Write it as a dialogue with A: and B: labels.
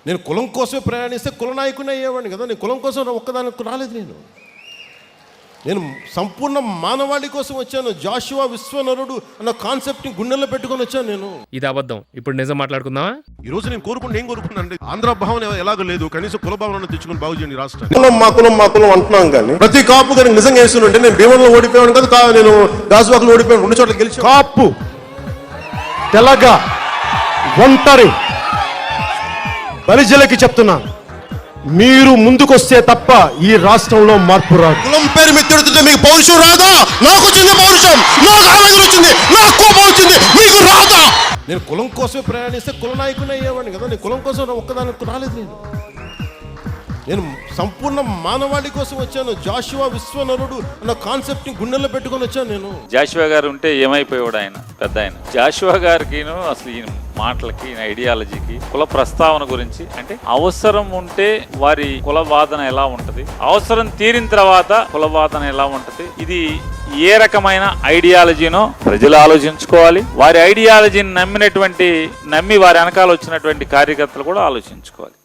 A: నేను కులం కోసమే ప్రయాణిస్తే కుల నాయకుని అయ్యేవాడిని కదా. నేను కులం కోసం ఒక్కదానికి రాలేదు. నేను సంపూర్ణ మానవాళి కోసం వచ్చాను. జాషువా విశ్వనరుడు అన్న కాన్సెప్ట్ని గుండెల్లో పెట్టుకొని వచ్చాను నేను.
B: ఇది అబద్ధం. ఇప్పుడు నిజం మాట్లాడుకుందామా?
A: ఈ రోజు నేను కోరుకున్నాను ఆంధ్ర భావన ఎలాగో లేదు, కనీసం కుల భావన తెచ్చుకొని బాగు చేయండి రాష్ట్రాన్ని. మా కులం అంటున్నాం కానీ ప్రతి కాపు గారికి నిజంగా వేస్తుంటే నేను భీమంలో ఓడిపోయాను కదా, నేను గాజువాకలో ఓడిపోయాను, 2 చోట్ల గెలిచి.
C: కాపు తెలగ ఒంటరి బలిజలకి చెప్తున్నా, మీరు ముందుకొస్తే తప్ప ఈ రాష్ట్రంలో మార్పు రాదు.
A: కులం పేరు మీద తిడుతుంటే మీకు పౌరుషం రాదా? నాకు వచ్చింది పౌరుషం, నాకు ఆవేదన వచ్చింది, నాకు కోపం వచ్చింది, మీకు రాదా? నేను కులం కోసమే ప్రయాణిస్తే కుల నాయకుని అయ్యేవాడిని కదా. నేను కులం కోసం ఒక్కదానికి రాలేదు. నేను సంపూర్ణ మానవాళి కోసం వచ్చాను. జాషువా విశ్వనరుడు అన్న కాన్సెప్ట్ని గుండెల్లో పెట్టుకొని వచ్చాను నేను.
D: జాషువా గారు ఉంటే ఏమైపోయాడు ఆయన, పెద్ద ఆయన. జాషువా గారికి అసలు ఈ మాటలకి, ఐడియాలజీకి, కుల ప్రస్తావన గురించి, అంటే అవసరం ఉంటే వారి కుల వాదన ఎలా ఉంటది, అవసరం తీరిన తర్వాత కుల వాదన ఎలా ఉంటది, ఇది ఏ రకమైన ఐడియాలజీనో ప్రజలు ఆలోచించుకోవాలి. వారి ఐడియాలజీని నమ్మి వారి వెనకాల వచ్చినటువంటి కార్యకర్తలు కూడా ఆలోచించుకోవాలి.